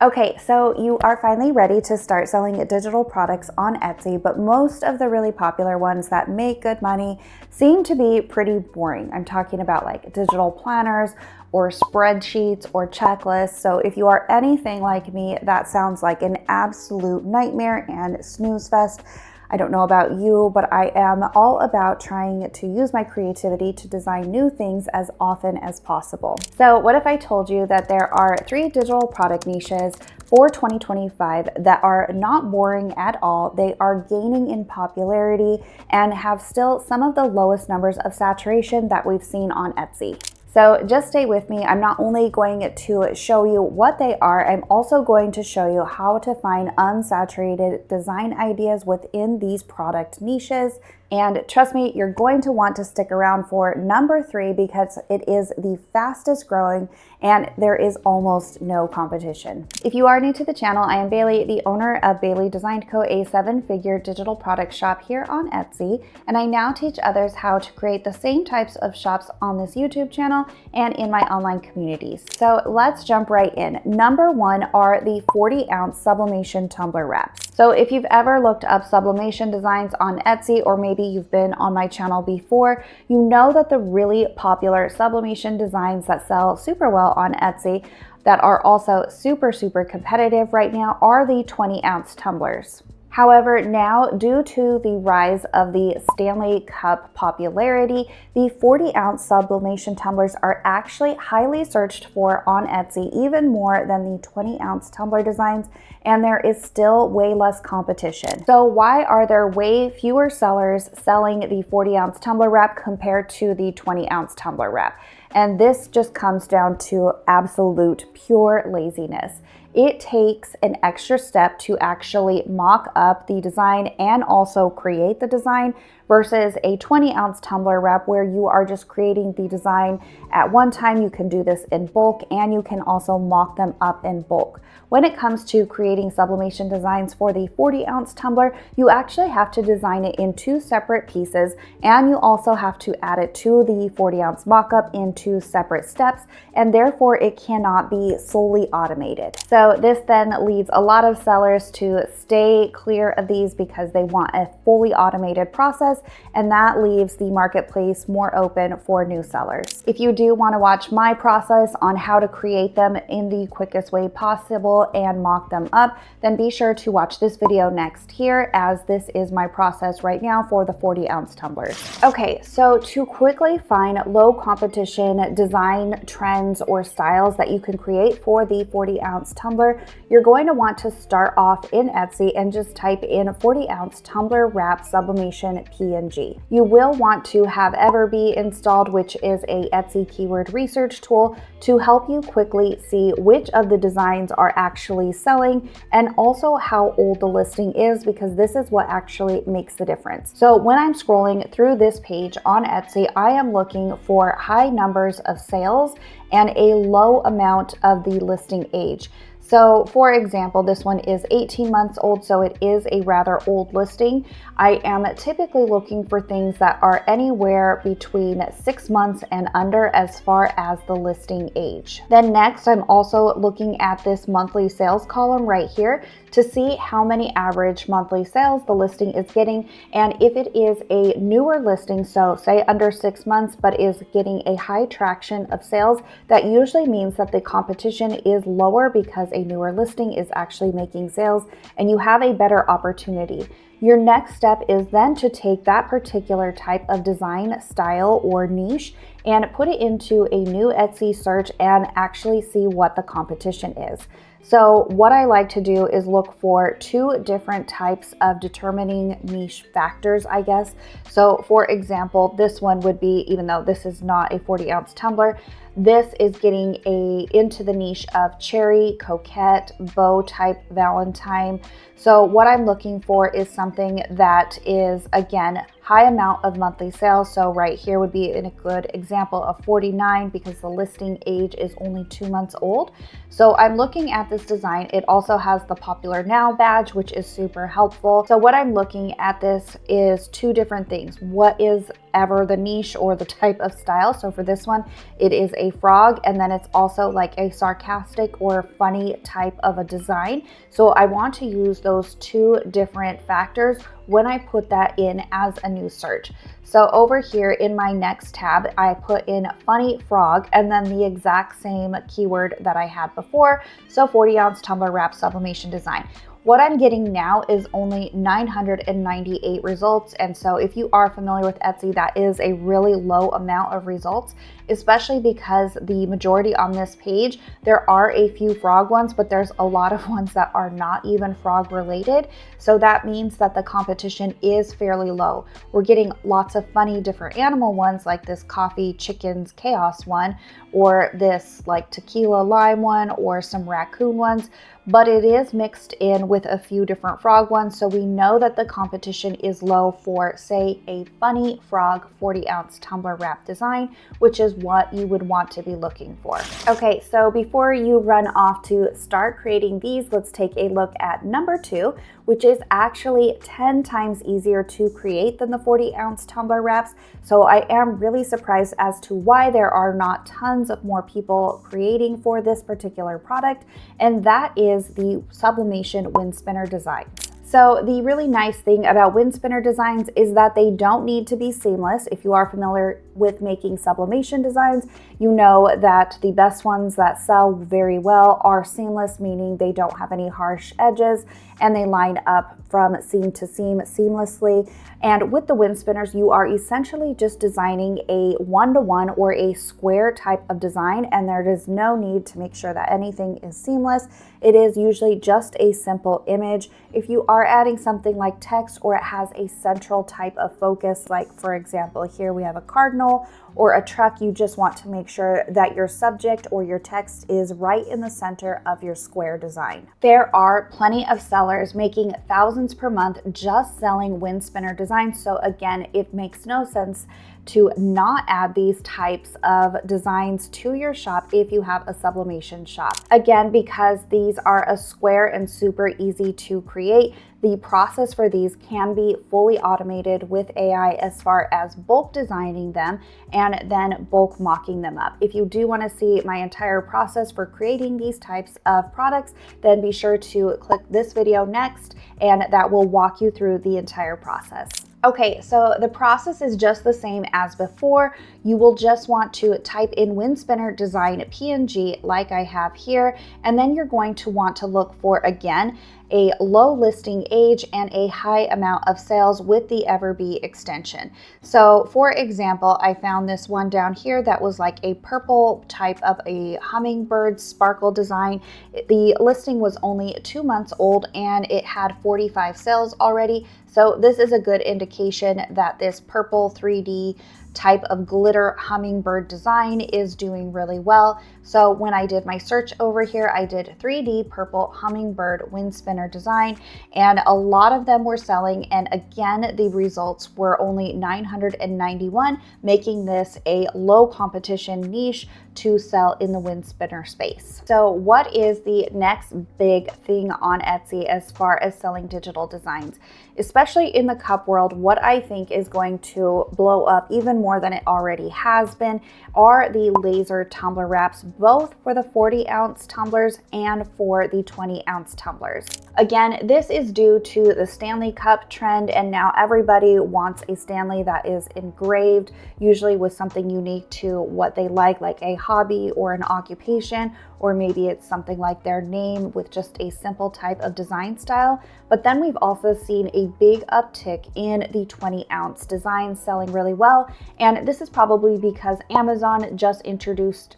Okay, so you are finally ready to start selling digital products on Etsy, but most of the really popular ones that make good money seem to be pretty boring. I'm talking about like digital planners or spreadsheets or checklists. So if you are anything like me, that sounds like an absolute nightmare and snooze fest. I don't know about you, but I am all about trying to use my creativity to design new things as often as possible. So what if I told you that there are 3 digital product niches for 2025 that are not boring at all? They are gaining in popularity and have still some of the lowest numbers of saturation that we've seen on Etsy. So just stay with me. I'm not only going to show you what they are, I'm also going to show you how to find unsaturated design ideas within these product niches. And trust me, you're going to want to stick around for number 3 because it is the fastest growing and there is almost no competition. If you are new to the channel, I am Bailey, the owner of Bailey Designed Co., a 7-figure digital product shop here on Etsy. And I now teach others how to create the same types of shops on this YouTube channel and in my online communities. So let's jump right in. Number 1 are the 40-ounce sublimation tumbler wraps. So if you've ever looked up sublimation designs on Etsy, or maybe you've been on my channel before, you know that the really popular sublimation designs that sell super well on Etsy that are also super competitive right now are the 20-ounce tumblers. However, now due to the rise of the Stanley Cup popularity, the 40-ounce sublimation tumblers are actually highly searched for on Etsy, even more than the 20-ounce tumbler designs, and there is still way less competition. So why are there way fewer sellers selling the 40-ounce tumbler wrap compared to the 20-ounce tumbler wrap? And this just comes down to absolute pure laziness. It takes an extra step to actually mock up the design and also create the design versus a 20-ounce tumbler wrap where you are just creating the design at one time. You can do this in bulk and you can also mock them up in bulk. When it comes to creating sublimation designs for the 40-ounce tumbler, you actually have to design it in 2 separate pieces, and you also have to add it to the 40-ounce mock-up in 2 separate steps, and therefore it cannot be solely automated. So this then leads a lot of sellers to stay clear of these because they want a fully automated process, and that leaves the marketplace more open for new sellers. If you do want to watch my process on how to create them in the quickest way possible and mock them up, then be sure to watch this video next here, as this is my process right now for the 40-ounce tumblers. Okay, so to quickly find low competition design trends or styles that you can create for the 40-ounce tumbler, you're going to want to start off in Etsy and just type in 40-ounce tumbler wrap sublimation PNG. You will want to have Everbee installed, which is a Etsy keyword research tool to help you quickly see which of the designs are actually selling and also how old the listing is, because this is what actually makes the difference. So when I'm scrolling through this page on Etsy, I am looking for high numbers of sales and a low amount of the listing age. So for example, this one is 18 months old, so it is a rather old listing. I am typically looking for things that are anywhere between 6 months and under as far as the listing age. Then next, I'm also looking at this monthly sales column right here to see how many average monthly sales the listing is getting. And if it is a newer listing, so say under 6 months, but is getting a high traction of sales, that usually means that the competition is lower because a newer listing is actually making sales and you have a better opportunity. Your next step is then to take that particular type of design style or niche and put it into a new Etsy search and actually see what the competition is. So what I like to do is look for 2 different types of determining niche factors, I guess. So for example, this one would be, even though this is not a 40-ounce tumbler, this is getting into the niche of cherry, coquette, bow type Valentine. So what I'm looking for is something that is, again, high amount of monthly sales. So right here would be a good example of 49 because the listing age is only 2 months old. So I'm looking at this design. It also has the popular now badge, which is super helpful. So what I'm looking at this is two different things. What is ever the niche or the type of style? So for this one, it is a frog, and then it's also like a sarcastic or funny type of a design. So I want to use those two different factors when I put that in as a new search. So over here in my next tab, I put in funny frog and then the exact same keyword that I had before. So 40-ounce tumbler wrap sublimation design. What I'm getting now is only 998 results. And so if you are familiar with Etsy, that is a really low amount of results, especially because the majority on this page, there are a few frog ones, but there's a lot of ones that are not even frog related. So that means that the competition is fairly low. We're getting lots of funny different animal ones like this coffee chickens chaos one, or this like tequila lime one, or some raccoon ones, but it is mixed in with a few different frog ones. So we know that the competition is low for, say, a funny frog 40-ounce tumbler wrap design, which is what you would want to be looking for. Okay, so before you run off to start creating these, let's take a look at number 2, which is actually 10 times easier to create than the 40-ounce tumbler wraps. So I am really surprised as to why there are not tons of more people creating for this particular product, and that is the sublimation wind spinner design. So the really nice thing about wind spinner designs is that they don't need to be seamless. If you are familiar with making sublimation designs, you know that the best ones that sell very well are seamless, meaning they don't have any harsh edges and they line up from seam to seam seamlessly. And with the wind spinners, you are essentially just designing a one-to-one or a square type of design, and there is no need to make sure that anything is seamless. It is usually just a simple image. If you are adding something like text or it has a central type of focus, like for example, here we have a cardinal or a truck, you just want to make sure that your subject or your text is right in the center of your square design. There are plenty of sellers making thousands per month just selling wind spinner designs. So again, it makes no sense to not add these types of designs to your shop if you have a sublimation shop. Again, because these are a square and super easy to create, the process for these can be fully automated with AI as far as bulk designing them and then bulk mocking them up. If you do want to see my entire process for creating these types of products, then be sure to click this video next, and that will walk you through the entire process. Okay, so the process is just the same as before. You will just want to type in wind spinner design PNG like I have here, and then you're going to want to look for, again, a low listing age and a high amount of sales with the Everbee extension. So for example, I found this one down here that was like a purple type of a hummingbird sparkle design. The listing was only 2 months old and it had 45 sales already. So this is a good indication that this purple 3D type of glitter hummingbird design is doing really well. So when I did my search over here, I did 3D purple hummingbird wind spinner design, and a lot of them were selling. And again, the results were only 991, making this a low competition niche to sell in the wind spinner space. So what is the next big thing on Etsy as far as selling digital designs? Especially in the cup world, what I think is going to blow up even more than it already has been are the laser tumbler wraps, both for the 40-ounce tumblers and for the 20-ounce tumblers. Again, this is due to the Stanley Cup trend, and now everybody wants a Stanley that is engraved, usually with something unique to what they like a hobby or an occupation, or maybe it's something like their name with just a simple type of design style. But then we've also seen a big uptick in the 20-ounce designs selling really well, and this is probably because Amazon just introduced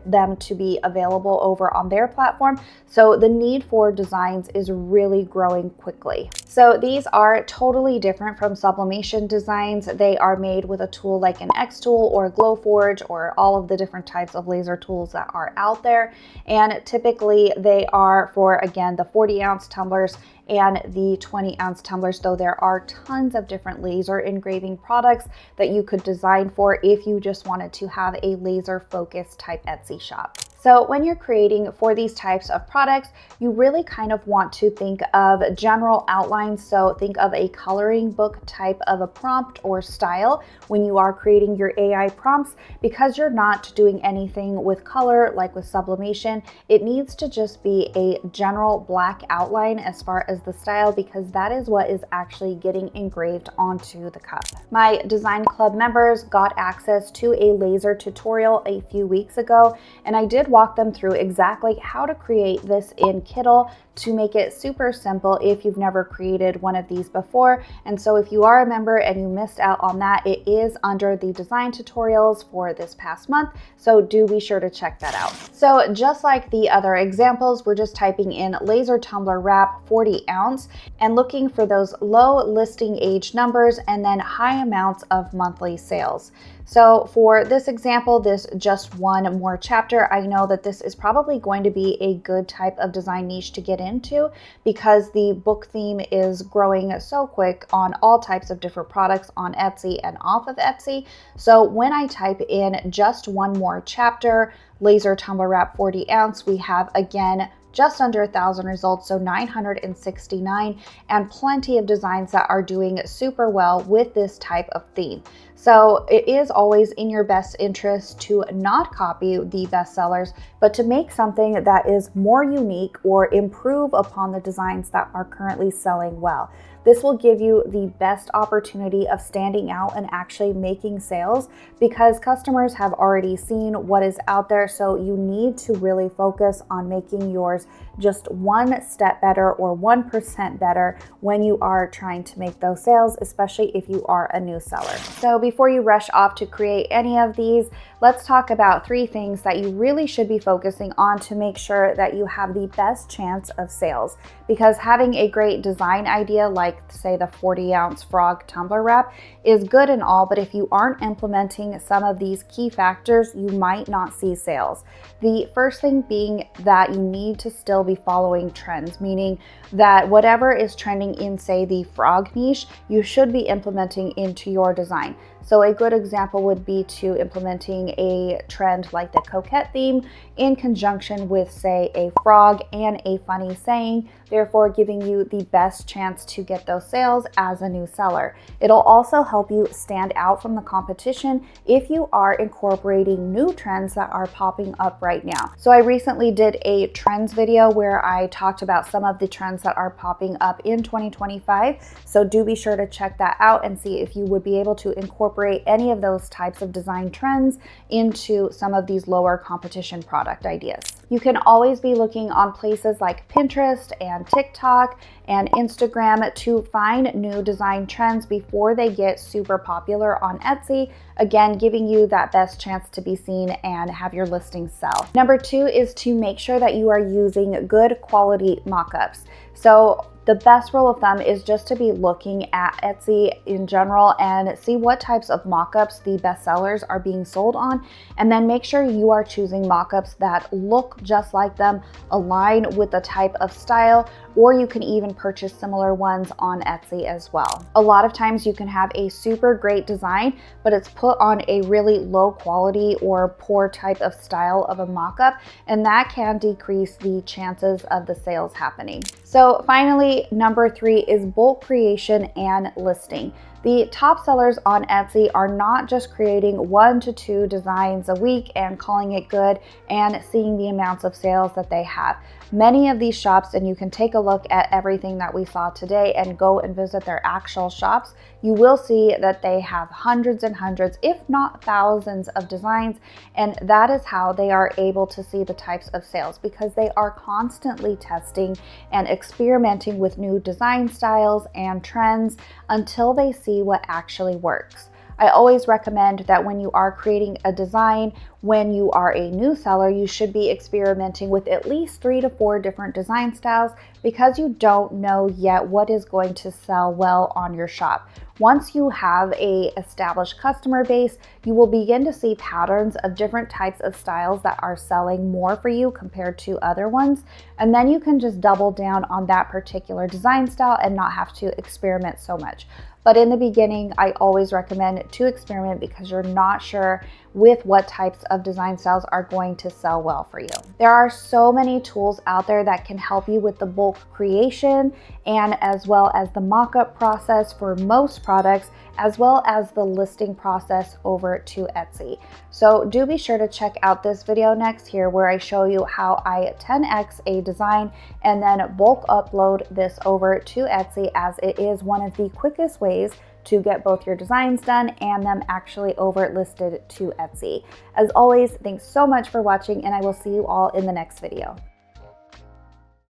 them to be available over on their platform. So the need for designs is really growing quickly. So these are totally different from sublimation designs. They are made with a tool like an X tool or Glowforge or all of the different types of laser tools that are out there. tumbler, and typically they are for, again, the 40-ounce tumblers and the 20-ounce tumblers, though there are tons of different laser engraving products that you could design for if you just wanted to have a laser focused type Etsy shop. So when you're creating for these types of products, you really kind of want to think of general outlines. So think of a coloring book type of a prompt or style when you are creating your AI prompts, because you're not doing anything with color like with sublimation. It needs to just be a general black outline as far as the style, because that is what is actually getting engraved onto the cup. My design club members got access to a laser tutorial a few weeks ago, and I did walk them through exactly how to create this in Kittle to make it super simple if you've never created one of these before. And so if you are a member and you missed out on that, it is under the design tutorials for this past month, so do be sure to check that out. So just like the other examples, we're just typing in laser tumbler wrap 40 ounce and looking for those low listing age numbers and then high amounts of monthly sales. So for this example, this just one more chapter, I know that this is probably going to be a good type of design niche to get into, because the book theme is growing so quick on all types of different products on Etsy and off of Etsy. So when I type in just one more chapter, laser tumbler wrap 40 ounce, we have again just under 1,000 results, so 969, and plenty of designs that are doing super well with this type of theme. So it is always in your best interest to not copy the bestsellers, but to make something that is more unique or improve upon the designs that are currently selling well. This will give you the best opportunity of standing out and actually making sales, because customers have already seen what is out there. So you need to really focus on making yours just one step better or 1% better when you are trying to make those sales, especially if you are a new seller. So before you rush off to create any of these, let's talk about 3 things that you really should be focusing on to make sure that you have the best chance of sales. Because having a great design idea, like say the 40-ounce frog tumbler wrap, is good and all, but if you aren't implementing some of these key factors, you might not see sales. The first thing being that you need to still be following trends, meaning that whatever is trending in, say, the frog niche, you should be implementing into your design. So a good example would be to implementing a trend like the coquette theme in conjunction with, say, a frog and a funny saying, therefore giving you the best chance to get those sales as a new seller. It'll also help you stand out from the competition if you are incorporating new trends that are popping up right now. So I recently did a trends video where I talked about some of the trends that are popping up in 2025. So do be sure to check that out and see if you would be able to incorporate any of those types of design trends into some of these lower competition product ideas. You can always be looking on places like Pinterest and TikTok and Instagram to find new design trends before they get super popular on Etsy, again, giving you that best chance to be seen and have your listing sell. Number 2 is to make sure that you are using good quality mock-ups. So the best rule of thumb is just to be looking at Etsy in general and see what types of mock-ups the bestsellers are being sold on, and then make sure you are choosing mock-ups that look just like them, align with the type of style, or you can even purchase similar ones on Etsy as well. A lot of times you can have a super great design, but it's put on a really low quality or poor type of style of a mock-up, and that can decrease the chances of the sales happening. So finally, number 3 is bulk creation and listing. The top sellers on Etsy are not just creating 1 to 2 designs a week and calling it good and seeing the amounts of sales that they have. Many of these shops, and you can take a look at everything that we saw today and go and visit their actual shops, you will see that they have hundreds and hundreds, if not thousands of designs, and that is how they are able to see the types of sales, because they are constantly testing and experimenting with new design styles and trends until they see what actually works. I always recommend that when you are creating a design, when you are a new seller, you should be experimenting with at least 3 to 4 different design styles, because you don't know yet what is going to sell well on your shop. Once you have a established customer base, you will begin to see patterns of different types of styles that are selling more for you compared to other ones. And then you can just double down on that particular design style and not have to experiment so much. But in the beginning, I always recommend to experiment because you're not sure with what types of design styles are going to sell well for you. There are so many tools out there that can help you with the bulk creation and as well as the mock-up process for most products, as well as the listing process over to Etsy. So do be sure to check out this video next here where I show you how I 10x a design and then bulk upload this over to Etsy, as it is one of the quickest ways to get both your designs done and them actually over listed to Etsy. As always, thanks so much for watching, and I will see you all in the next video.